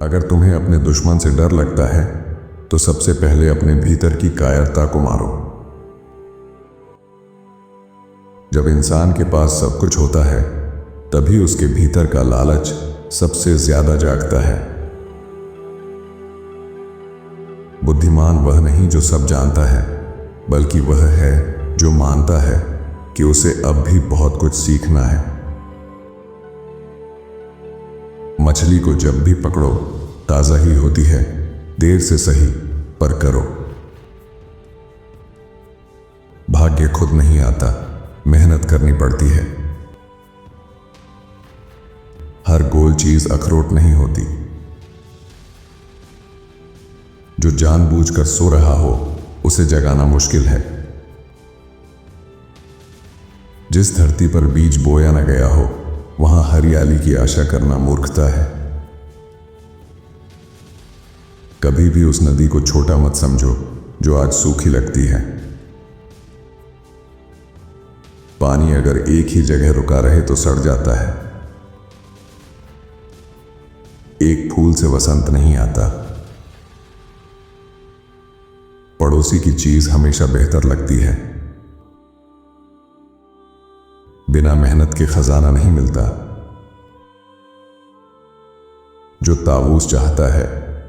अगर तुम्हें अपने दुश्मन से डर लगता है तो सबसे पहले अपने भीतर की कायरता को मारो। जब इंसान के पास सब कुछ होता है तभी उसके भीतर का लालच सबसे ज्यादा जागता है। बुद्धिमान वह नहीं जो सब जानता है, बल्कि वह है जो मानता है कि उसे अब भी बहुत कुछ सीखना है। मछली को जब भी पकड़ो ताजा ही होती है, देर से सही पर करो। भाग्य खुद नहीं आता, मेहनत करनी पड़ती है। हर गोल चीज अखरोट नहीं होती। जो जानबूझकर सो रहा हो उसे जगाना मुश्किल है। जिस धरती पर बीज बोया न गया हो वहां हरियाली की आशा करना मूर्खता है। कभी भी उस नदी को छोटा मत समझो जो आज सूखी लगती है। पानी अगर एक ही जगह रुका रहे तो सड़ जाता है। एक फूल से वसंत नहीं आता। पड़ोसी की चीज हमेशा बेहतर लगती है। बिना मेहनत के खजाना नहीं मिलता। जो ताबूस चाहता है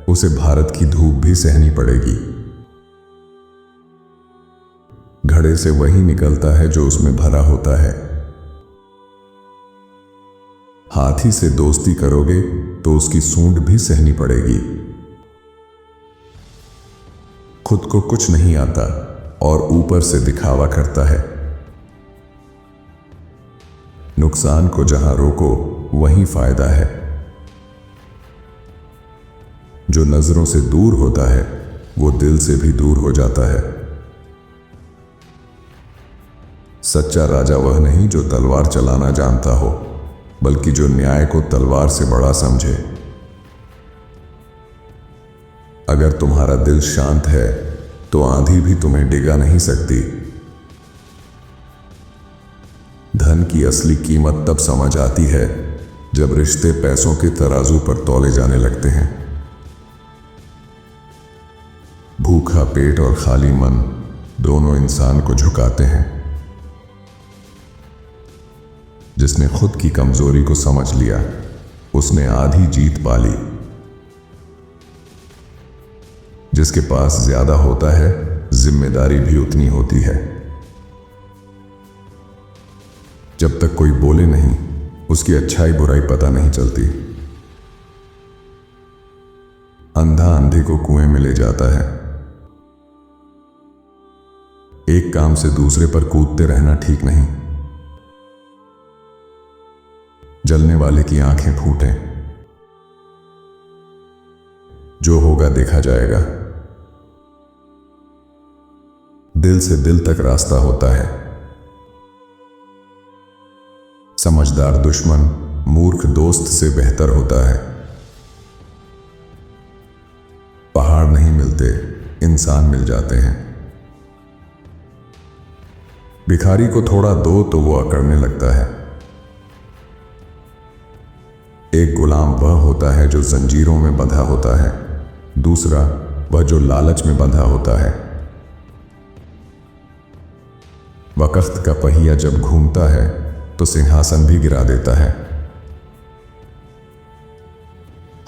उसे भारत की धूप भी सहनी पड़ेगी। घड़े से वही निकलता है जो उसमें भरा होता है। हाथी से दोस्ती करोगे तो उसकी सूंड भी सहनी पड़ेगी। खुद को कुछ नहीं आता और ऊपर से दिखावा करता है। नुकसान को जहां रोको वहीं फायदा है। जो नजरों से दूर होता है वो दिल से भी दूर हो जाता है। सच्चा राजा वह नहीं जो तलवार चलाना जानता हो, बल्कि जो न्याय को तलवार से बड़ा समझे। अगर तुम्हारा दिल शांत है तो आंधी भी तुम्हें डिगा नहीं सकती। धन की असली कीमत तब समझ आती है जब रिश्ते पैसों के तराजू पर तौले जाने लगते हैं। भूखा पेट और खाली मन दोनों इंसान को झुकाते हैं। जिसने खुद की कमजोरी को समझ लिया उसने आधी जीत पा ली। जिसके पास ज्यादा होता है जिम्मेदारी भी उतनी होती है। जब तक कोई बोले नहीं उसकी अच्छाई बुराई पता नहीं चलती। अंधा अंधे को कुएं में ले जाता है। एक काम से दूसरे पर कूदते रहना ठीक नहीं। जलने वाले की आंखें फूटें। जो होगा देखा जाएगा। दिल से दिल तक रास्ता होता है। समझदार दुश्मन मूर्ख दोस्त से बेहतर होता है। पहाड़ नहीं मिलते, इंसान मिल जाते हैं। भिखारी को थोड़ा दो तो वो अकड़ने लगता है। एक गुलाम वह होता है जो जंजीरों में बंधा होता है, दूसरा वह जो लालच में बंधा होता है। वक्त का पहिया जब घूमता है तो सिंहासन भी गिरा देता है।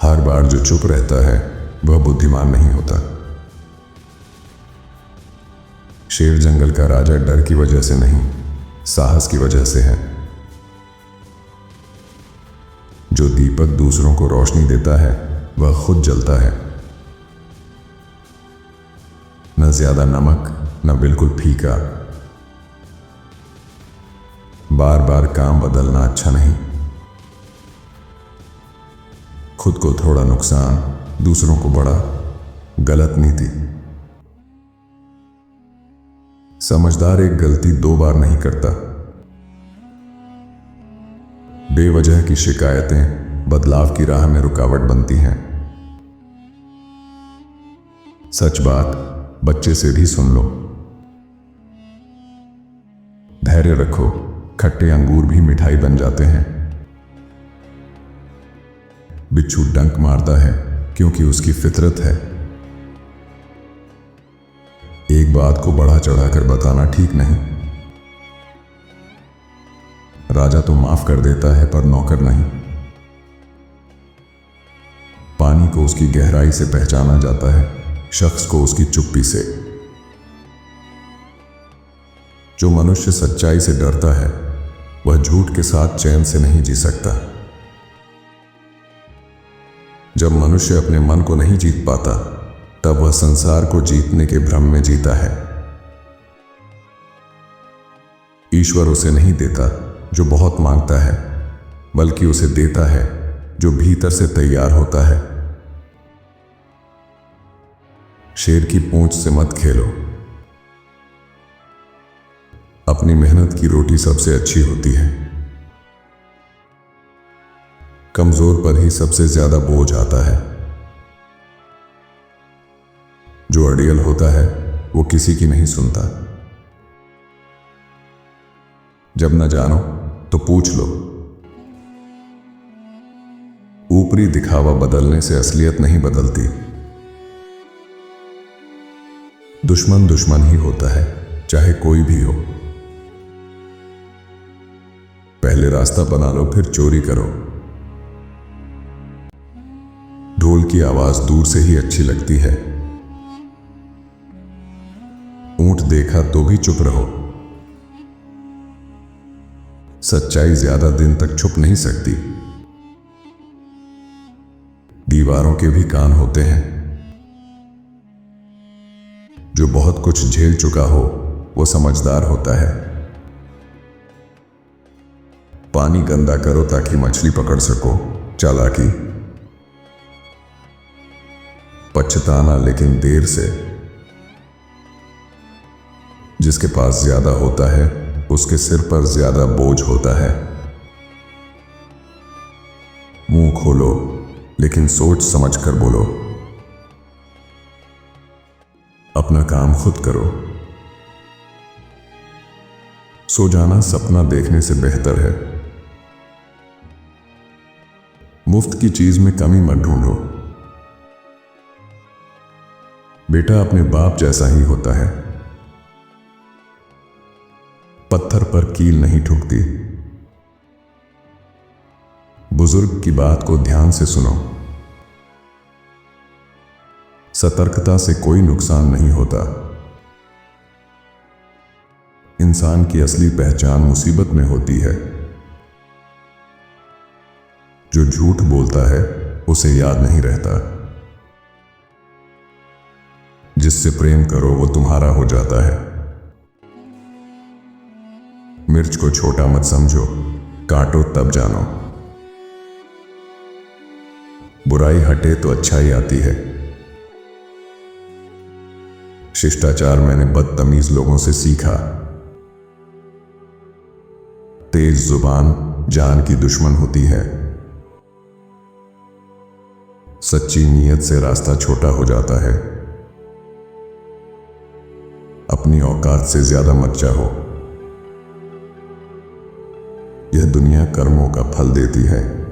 हर बार जो चुप रहता है वह बुद्धिमान नहीं होता। शेर जंगल का राजा डर की वजह से नहीं, साहस की वजह से है। जो दीपक दूसरों को रोशनी देता है वह खुद जलता है। न ज्यादा नमक न बिल्कुल फीका। बार बार काम बदलना अच्छा नहीं। खुद को थोड़ा नुकसान, दूसरों को बड़ा, गलत नीति। समझदार एक गलती 2 बार नहीं करता। बेवजह की शिकायतें बदलाव की राह में रुकावट बनती हैं। सच बात बच्चे से भी सुन लो। धैर्य रखो, खट्टे अंगूर भी मिठाई बन जाते हैं। बिच्छू डंक मारता है क्योंकि उसकी फितरत है। एक बात को बढ़ा चढ़ाकर बताना ठीक नहीं। राजा तो माफ कर देता है पर नौकर नहीं। पानी को उसकी गहराई से पहचाना जाता है, शख्स को उसकी चुप्पी से। जो मनुष्य सच्चाई से डरता है वह झूठ के साथ चैन से नहीं जी सकता। जब मनुष्य अपने मन को नहीं जीत पाता तब वह संसार को जीतने के भ्रम में जीता है। ईश्वर उसे नहीं देता जो बहुत मांगता है, बल्कि उसे देता है जो भीतर से तैयार होता है। शेर की पूंछ से मत खेलो। अपनी मेहनत की रोटी सबसे अच्छी होती है। कमजोर पर ही सबसे ज्यादा बोझ आता है। जो अड़ियल होता है वो किसी की नहीं सुनता। जब न जानो तो पूछ लो। ऊपरी दिखावा बदलने से असलियत नहीं बदलती। दुश्मन दुश्मन ही होता है, चाहे कोई भी हो। पहले रास्ता बना लो फिर चोरी करो। ढोल की आवाज दूर से ही अच्छी लगती है। ऊंट देखा तो भी चुप रहो। सच्चाई ज्यादा दिन तक छुप नहीं सकती। दीवारों के भी कान होते हैं। जो बहुत कुछ झेल चुका हो वो समझदार होता है। पानी गंदा करो ताकि मछली पकड़ सको, चालाकी। पछताना लेकिन देर से। जिसके पास ज्यादा होता है उसके सिर पर ज्यादा बोझ होता है। मुंह खोलो लेकिन सोच समझ कर बोलो। अपना काम खुद करो। सो जाना सपना देखने से बेहतर है। मुफ्त की चीज में कमी मत ढूंढो। बेटा अपने बाप जैसा ही होता है। पत्थर पर कील नहीं ठुकती। बुजुर्ग की बात को ध्यान से सुनो। सतर्कता से कोई नुकसान नहीं होता। इंसान की असली पहचान मुसीबत में होती है। जो झूठ बोलता है उसे याद नहीं रहता। जिससे प्रेम करो वो तुम्हारा हो जाता है। मिर्च को छोटा मत समझो, काटो तब जानो। बुराई हटे तो अच्छाई आती है। शिष्टाचार मैंने बदतमीज लोगों से सीखा। तेज जुबान जान की दुश्मन होती है। सच्ची नीयत से रास्ता छोटा हो जाता है। अपनी औकात से ज्यादा मत चाहो। यह दुनिया कर्मों का फल देती है।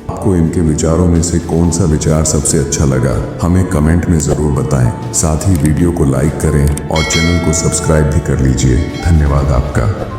आपको इनके विचारों में से कौन सा विचार सबसे अच्छा लगा हमें कमेंट में जरूर बताएं। साथ ही वीडियो को लाइक करें और चैनल को सब्सक्राइब भी कर लीजिए। धन्यवाद आपका।